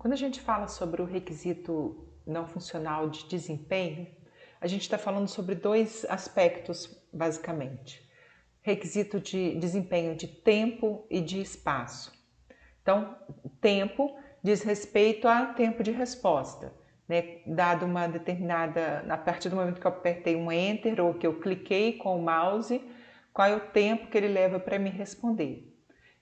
Quando a gente fala sobre o requisito não funcional de desempenho, a gente está falando sobre dois aspectos, basicamente. Requisito de desempenho de tempo e de espaço. Então, tempo diz respeito a tempo de resposta, né? Dado uma determinada, a partir do momento que eu apertei um Enter ou que eu cliquei com o mouse, qual é o tempo que ele leva para me responder.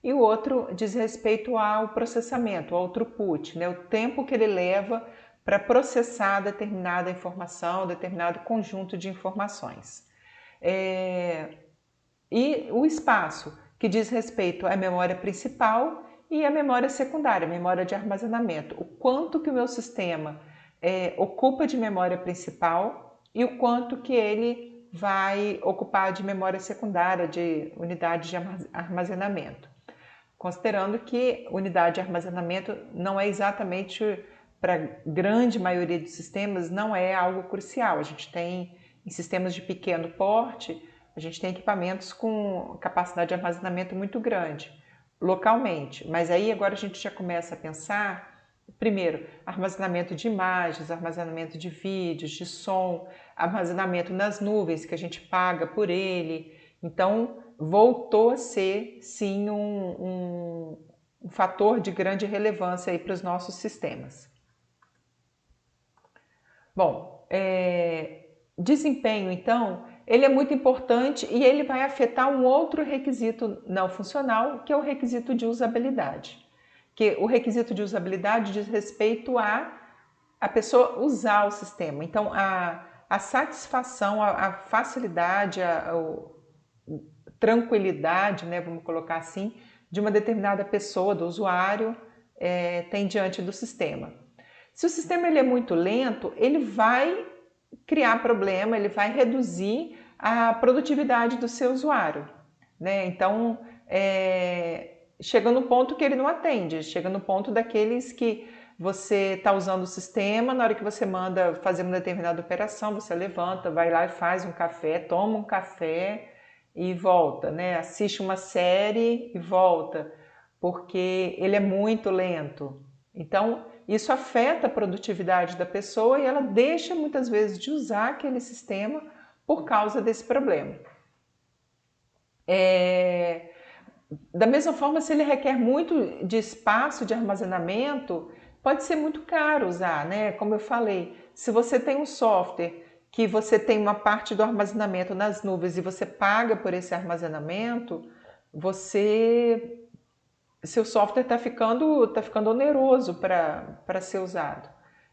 E o outro diz respeito ao processamento, ao throughput, né? O tempo que ele leva para processar determinada informação, determinado conjunto de informações. E o espaço, que diz respeito à memória principal e à memória secundária, memória de armazenamento. O quanto que o meu sistema ocupa de memória principal e o quanto que ele vai ocupar de memória secundária, de unidade de armazenamento. Considerando que unidade de armazenamento não é exatamente, para a grande maioria dos sistemas, não é algo crucial. A gente tem, em sistemas de pequeno porte, a gente tem equipamentos com capacidade de armazenamento muito grande, localmente. Mas aí agora a gente já começa a pensar, primeiro, armazenamento de imagens, armazenamento de vídeos, de som, armazenamento nas nuvens, que a gente paga por ele. Então, voltou a ser, sim, um fator de grande relevância para os nossos sistemas. Bom, desempenho, então, ele é muito importante e ele vai afetar um outro requisito não funcional, que é o requisito de usabilidade. Que o requisito de usabilidade diz respeito a pessoa usar o sistema. Então, a satisfação, a facilidade, a tranquilidade, né, vamos colocar assim, de uma determinada pessoa, do usuário, tem diante do sistema. Se o sistema ele é muito lento, ele vai criar problema, ele vai reduzir a produtividade do seu usuário, né? Então, chega no ponto que ele não atende, chega no ponto daqueles que você está usando o sistema, na hora que você manda fazer uma determinada operação, você levanta, vai lá e faz um café, toma um café e volta, né? Assiste uma série e volta, porque ele é muito lento. Então, isso afeta a produtividade da pessoa e ela deixa muitas vezes de usar aquele sistema por causa desse problema. Da mesma forma, se ele requer muito de espaço de armazenamento, pode ser muito caro usar, né? Como eu falei, se você tem um software que você tem uma parte do armazenamento nas nuvens e você paga por esse armazenamento, seu software está ficando oneroso para ser usado,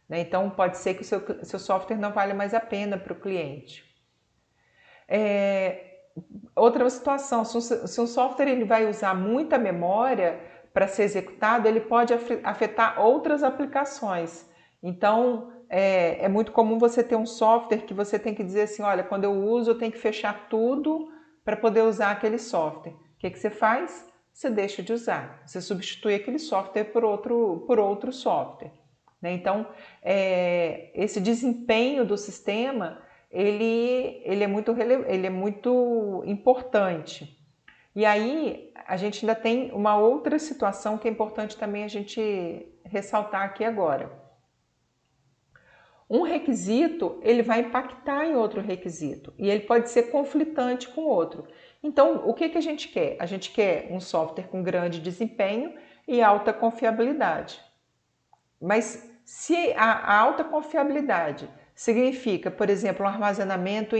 né? Então pode ser que o seu software não vale mais a pena para o cliente. Outra situação, se um software ele vai usar muita memória para ser executado, ele pode afetar outras aplicações. Então, é muito comum você ter um software que você tem que dizer assim, olha, quando eu uso, eu tenho que fechar tudo para poder usar aquele software. O que você faz? Você deixa de usar. Você substitui aquele software por outro software, né? Então, esse desempenho do sistema ele é muito importante. E aí a gente ainda tem uma outra situação que é importante também a gente ressaltar aqui agora. Um requisito ele vai impactar em outro requisito e ele pode ser conflitante com outro. Então, o que a gente quer? A gente quer um software com grande desempenho e alta confiabilidade. Mas se a alta confiabilidade significa, por exemplo, um armazenamento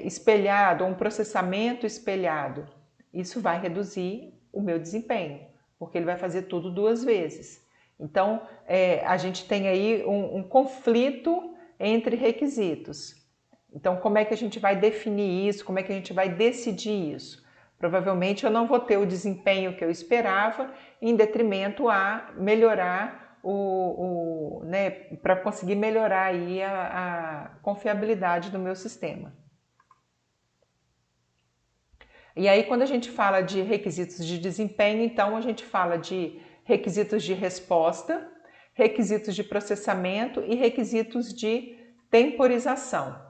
espelhado, ou um processamento espelhado, isso vai reduzir o meu desempenho, porque ele vai fazer tudo duas vezes. Então, a gente tem aí um conflito entre requisitos. Então, como é que a gente vai definir isso? Como é que a gente vai decidir isso? Provavelmente eu não vou ter o desempenho que eu esperava, em detrimento a melhorar né, para conseguir melhorar aí a confiabilidade do meu sistema. E aí, quando a gente fala de requisitos de desempenho, então a gente fala de requisitos de resposta, requisitos de processamento e requisitos de temporização.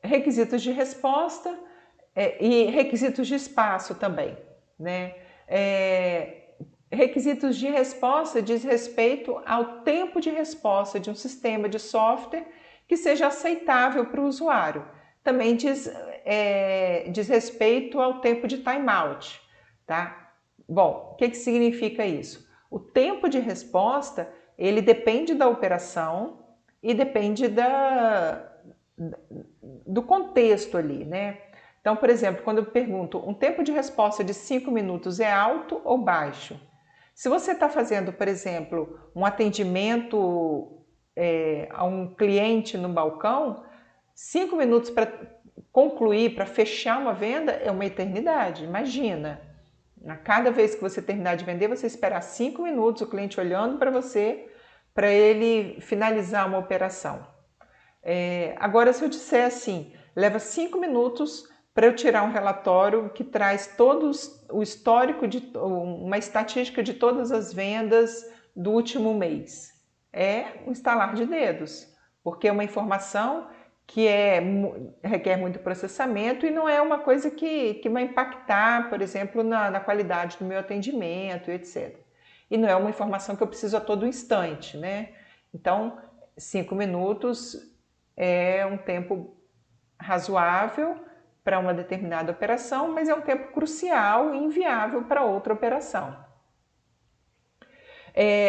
Requisitos de resposta e requisitos de espaço também, né? Requisitos de resposta diz respeito ao tempo de resposta de um sistema de software que seja aceitável para o usuário. Também diz respeito ao tempo de timeout, tá? Bom, o que significa isso? O tempo de resposta, ele depende da operação e depende do contexto ali, né? Então, por exemplo, quando eu pergunto, um tempo de resposta de 5 minutos é alto ou baixo? Se você está fazendo, por exemplo, um atendimento a um cliente no balcão, 5 minutos para concluir, para fechar uma venda é uma eternidade, imagina. A cada vez que você terminar de vender, você esperar 5 minutos, o cliente olhando para você, para ele finalizar uma operação. Agora, se eu disser assim, leva 5 minutos para eu tirar um relatório que traz o histórico, uma estatística de todas as vendas do último mês. É um estalar de dedos, porque é uma informação que requer muito processamento e não é uma coisa que vai impactar, por exemplo, na qualidade do meu atendimento, etc. E não é uma informação que eu preciso a todo instante, né? Então, 5 minutos é um tempo razoável para uma determinada operação, mas é um tempo crucial e inviável para outra operação.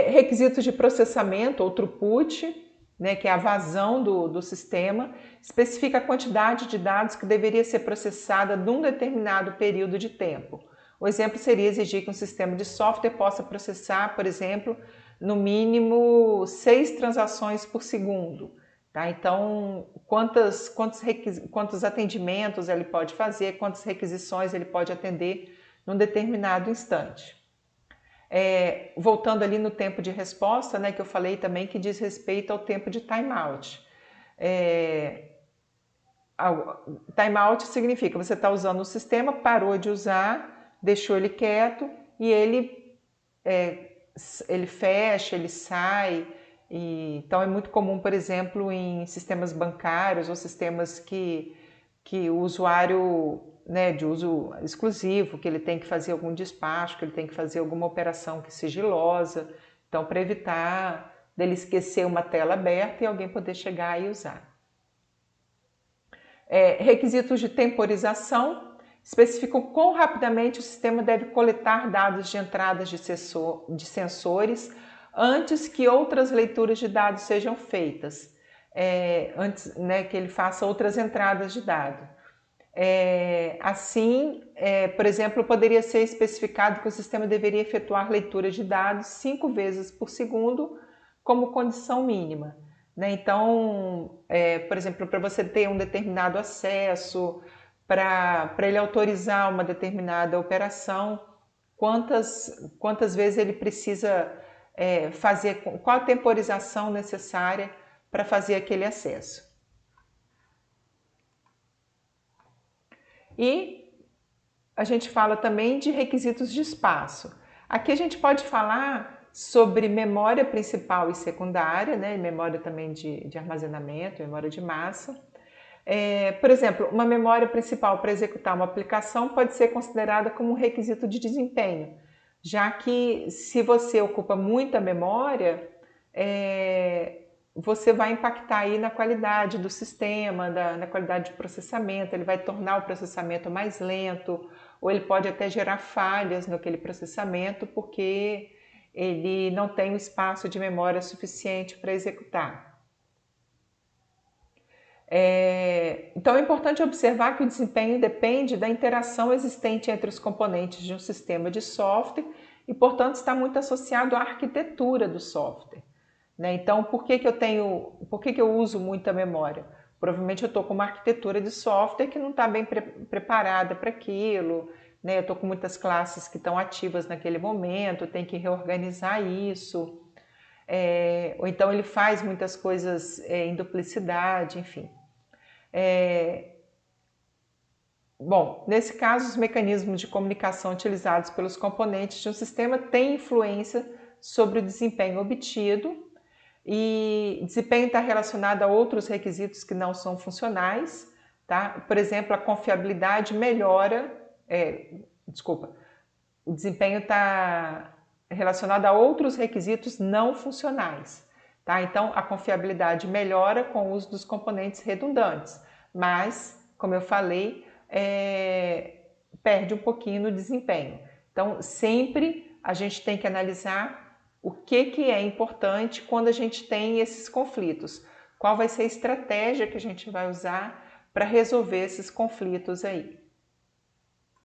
Requisitos de processamento ou throughput, né, que é a vazão do sistema, especifica a quantidade de dados que deveria ser processada num determinado período de tempo. O exemplo seria exigir que um sistema de software possa processar, por exemplo, no mínimo 6 transações por segundo. Tá? Então, quantos atendimentos ele pode fazer, quantas requisições ele pode atender num determinado instante. Voltando ali no tempo de resposta, né, que eu falei também, que diz respeito ao tempo de timeout. Timeout significa você está usando o sistema, parou de usar, deixou ele quieto e ele fecha, ele sai. Então é muito comum, por exemplo, em sistemas bancários ou sistemas que o usuário, né, de uso exclusivo, que ele tem que fazer algum despacho, que ele tem que fazer alguma operação que sigilosa, então para evitar dele esquecer uma tela aberta e alguém poder chegar e usar. Requisitos de temporização especificam quão rapidamente o sistema deve coletar dados de entradas de sensores antes que outras leituras de dados sejam feitas, antes, né, que ele faça outras entradas de dado. Assim, por exemplo, poderia ser especificado que o sistema deveria efetuar leitura de dados 5 vezes por segundo como condição mínima. Né? Então, por exemplo, para você ter um determinado acesso, para ele autorizar uma determinada operação, quantas vezes ele precisa fazer, qual a temporização necessária para fazer aquele acesso. E a gente fala também de requisitos de espaço. Aqui a gente pode falar sobre memória principal e secundária, né? Memória também de armazenamento, memória de massa. Por exemplo, uma memória principal para executar uma aplicação pode ser considerada como um requisito de desempenho, já que se você ocupa muita memória, você vai impactar aí na qualidade do sistema, na qualidade de processamento, ele vai tornar o processamento mais lento, ou ele pode até gerar falhas naquele processamento, porque ele não tem o espaço de memória suficiente para executar. Então é importante observar que o desempenho depende da interação existente entre os componentes de um sistema de software e, portanto, está muito associado à arquitetura do software. Né? Então, por que eu uso muita memória? Provavelmente eu estou com uma arquitetura de software que não está bem preparada para aquilo, né? Eu estou com muitas classes que estão ativas naquele momento, eu tenho que reorganizar isso. Ou então ele faz muitas coisas em duplicidade, enfim. Bom, nesse caso, os mecanismos de comunicação utilizados pelos componentes de um sistema têm influência sobre o desempenho obtido, e desempenho está relacionado a outros requisitos que não são funcionais, tá? Por exemplo, a confiabilidade melhora, o desempenho está relacionado a outros requisitos não funcionais. Tá? Então, a confiabilidade melhora com o uso dos componentes redundantes, mas, como eu falei, perde um pouquinho no desempenho. Então, sempre a gente tem que analisar o que é importante quando a gente tem esses conflitos. Qual vai ser a estratégia que a gente vai usar para resolver esses conflitos aí.